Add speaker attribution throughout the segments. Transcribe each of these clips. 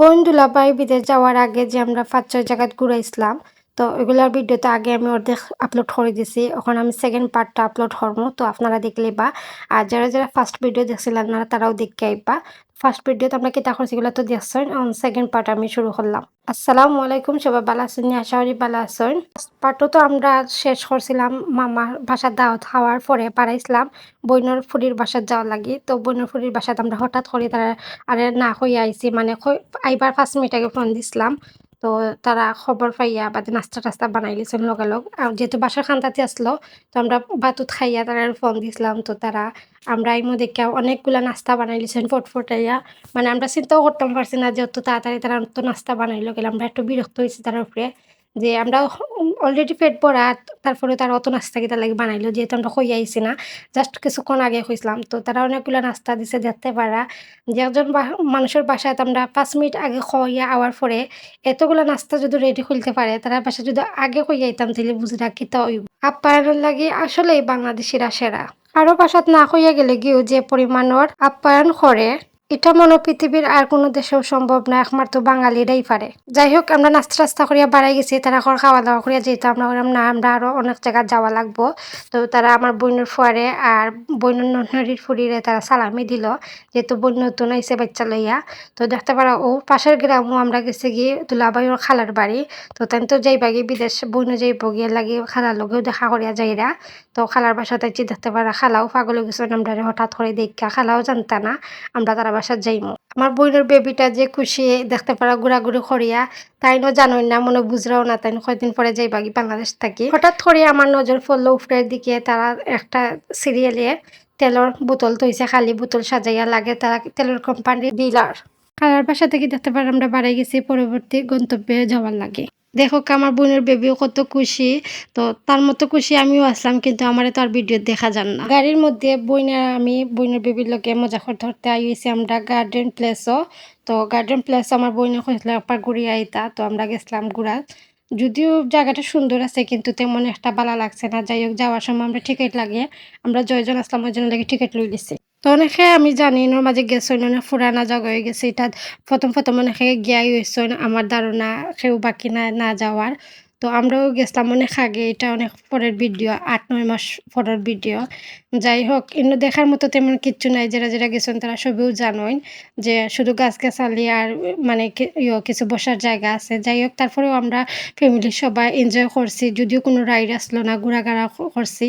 Speaker 1: বন্ধুলাভাই বিদেশ যাওয়ার আগে যে আমরা ৫-৬ জায়গাত ঘুরাইছিলাম। তো এগুলার ভিডিও তো আগে আমি অর্ধেক আপলোড করে দিছি। এখন আমি সেকেন্ড পার্টটা আপলোড করবো। তো আপনারা দেখলেইবা। আর যারা ফার্স্ট ভিডিও দেখছিলেন না তারাও দেখতে আইবা। ফার্স্ট ভিডিওতে আমরা কিতা করছি এগুলা তো দেখছেন। এখন সেকেন্ড পার্ট আমি শুরু করলাম। আসসালামু আলাইকুম সবাই ভালো আছেন? আশা করি ভালো আছেন। ফার্স্ট পার্টও তো আমরা শেষ করছিলাম মামার বাসার দাওয়াত খাওয়ার পরে পাড়াইছিলাম বইনের ফুরির বাসাত যাওয়ার লাগি। তো বইনের ফুরির বাসাত আমরা হঠাৎ করে তারা আরে না কইয়া আইছি মানে আইবার ৫ মিনিট আগে ফোন দিছিলাম। তো তারা খবর পাইয়া বাদে নাস্তা-টাস্তা বানাই লিছেন লগালগ। যেহেতু বাসার খান্দাতে আসলো, তো আমরা বাতুত খাইয়া তারারে ফোন দিছিলাম। তো তারা আমরা আইমু দেখিয়া অনেকগুলা নাস্তা বানাই লিছেন ফটফটাইয়া। মানে আমরা চিন্তাও করতাম পারছি না যে অত তাড়াতাড়ি তারা তো নাস্তা বানাইলো গেলে আমরা একটু বিরক্ত হইছি তারার উপরে। যে আমরা অলরেডি পেট ভরা তারপরে তারা অত নাস্তা কিতা লাগি বানাইলো যেহেতু আমরা কইয়া আইছি না। জাস্ট কিছুক্ষণ আগে কইছিলাম। তো তারা অনেকগুলা নাস্তা দিছে দেখতে পারা। যে একজন মানুষের বাসায় তো আমরা ৫ মিনিট আগে খাইয়া আওয়ার পরে এতগুলা নাস্তা যদি রেডি করতে পারে, তারা বাসায় যদি আগে কইয়া আইতাম তাইলে বুঝরা কিতা হইব। আপ্যায়নের লাগি আসলেই বাংলাদেশিরা সেরা। কারো বাসাত না কইয়া গেলে গিয়েও যে পরিমাণর আপ্যায়ন করে, এটা মনে হয় পৃথিবীর আর কোনো দেশেও সম্ভব না, একমাত্র বাঙালিরাই পারে। যাই হোক আমরা নাস্তা-টাস্তা করিয়া বাড়াই গেছি, তারা খাওয়া-দাওয়া করিয়া যেহেতু আমরা বললাম না আমরা আরো অনেক জায়গা যাওয়া লাগবো। তো তারা আমার বইনের ফুয়ারে আর বইনের ননহরির ফুরিরে তারা সালামি দিল। যেহেতু বোন নতুন আইছে বাচ্চা লইয়া। তো দেখতে পারা ও পাশের গ্রামও আমরা গেছি গিয়ে দুলাভাই ওর খালার বাড়ি। তো তাই তো যাইবা গিয়ে বিদেশ বইনও যাইব গিয়ে লাগি খালার লগেও দেখা করিয়া যাইরা। তো খালার বাসাতে আইছি দেখতে পারা খালাও পাগল হয়ে গেছে আমরা হঠাৎ করে দেইখা খালাও জানতা না আমরা তারা বাসাত যাইমু। আমার বইনের বেবিটা যে খুশি দেখতে পারা ঘোরাঘুরি করিয়া তাইনও জানোই না মনে বুঝরাও না তাইন কয়দিন পরে যাইবা গি বাংলাদেশ থাকি। হঠাৎ করে আমার নজর পড়লো উপরের দিকে তারা একটা সিরিয়ালে তেলের বোতল থইছে খালি বোতল সাজাইয়া লাগে তারা তেলের কোম্পানির ডিলার। খালার বাসা থেকে দেখতে পারা আমরা বাড়াই গেছি পরবর্তী গন্তব্যে যাওয়ার লাগে। দেখো আমার বোনের বেবিও কত খুশি। তো তার মতো খুশি আমিও আসলাম কিন্তু আমারে তো আর ভিডিও দেখা যান না। গাড়ির মধ্যে আমি বইনের বেবির লোকে মজা করতে করতে আইছি আমরা গার্ডেন প্লেসও। তো গার্ডেন প্লেস আমার বইনে কইছিল একবার ঘুরিয়ে আইতা। তো আমরা গেছিলাম ঘুরা। যদিও জায়গাটা সুন্দর আছে কিন্তু তেমন একটা ভালো লাগছে না। যাই হোক যাওয়ার সময় আমরা টিকিট লাগে আমরা জয়জন আসলাম ওইজনের লাগি টিকিট লই লিছি। তো অনেকে আমি জানি এর মাঝে গেছইন অনেক ফুরানা জায়গা হয়ে গেছে এটা প্রথম অনেকে গিয়াই হইছইন আমার ধারণা কেউ বাকি না যাওয়ার। তো আমরাও গেছলাম অনেক আগে এটা অনেক পরের ভিডিও ৮-৯ মাস পরের ভিডিও। যাই হোক এমনি দেখার মতো তেমন কিচ্ছু নাই যারা গেছেন তারা সবেও জানোই যে শুধু গাছ-গাছালি আর মানে কিছু বসার জায়গা আছে। যাই হোক তারপরেও আমরা ফ্যামিলির সবাই এনজয় করছি। যদিও কোনো রাইড আসলো না ঘোরাঘাড়া করছি।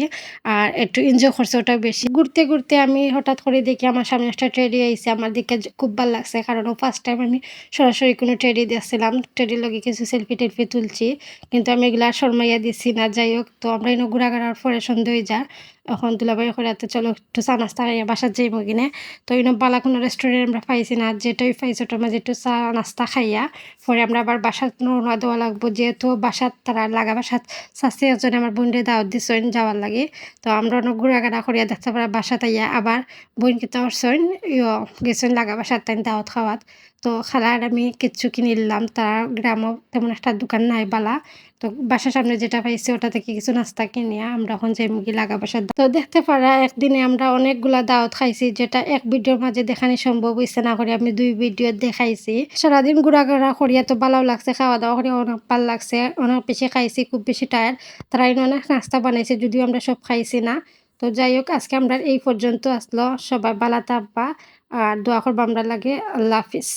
Speaker 1: আর একটু এনজয় করছি ওটাও বেশি। ঘুরতে আমি হঠাৎ করে দেখি আমার সামনে একটা টেডি আইছে। আমার দেখে খুব ভাল লাগছে। কারণ ও ফার্স্ট টাইম আমি সরাসরি কোনো টেডি দেখছিলাম। টেডির লগে কিছু সেলফি-টেলফি তুলছি। কিন্তু আমি এগুলা আর শরমাইয়া দিছি না। যাই হোক তো আমরা এনে ঘোরাঘাড়ার পরে সন্ধ্যা হয়ে যায়। এখন দুলাভাই করে এত চলো একটু চা নাস্তা খাইয়া বাসার যাইব কিনে। তো এনে বালা কোনো রেস্টুরেন্ট আমরা পাইছি না। যেটাই পাইছি ওটার মাঝে একটু চা নাস্তা খাইয়া পরে আমরা আবার বাসাত রওনা দেওয়া লাগবো। যেহেতু বাসাত তারা লাগা বাসাত চাচী একজনে আমার বোনরে দাওয়াত দিছেন যাওয়ার লাগে। তো আমরা অনেক ঘোরাঘাড়া করিয়া দেখতে পারা বাসাত আইয়া আবার বোন কিতা করছেন গেছেন লাগা বাসার তাই দাওয়াত খাওয়াত। তো খালার আমি কিচ্ছু কিনিলাম তার গ্রামও তেমন একটা দোকান নাই বালা। তো বাসার সামনে যেটা পাইছি ওটা থেকে কিছু নাস্তা কিনিয়া আমরা এখন যাইমু গি লাগা বাসার। তো দেখতে পারা একদিনে আমরা অনেকগুলা দাওয়াত খাইছি যেটা এক ভিডিওর মাঝে দেখানি সম্ভব হইছে না করে আমি ২ ভিডিও দেখাইছি। সারাদিন ঘোরাঘোরা করিয়া তো ভালোও লাগছে খাওয়া-দাওয়া করিয়া অনেক ভাল লাগছে। অনেক বেশি খাইছি খুব বেশি টায়ার্ড। তারা অনেক নাস্তা বানাইছে যদিও আমরা সব খাইছি না। তো যাই হোক আজকে আমরা এই পর্যন্ত আসলো। সবাই ভালো থাকবা আর দোয়া করবা আমরা লাগে। আল্লাহ হাফিজ।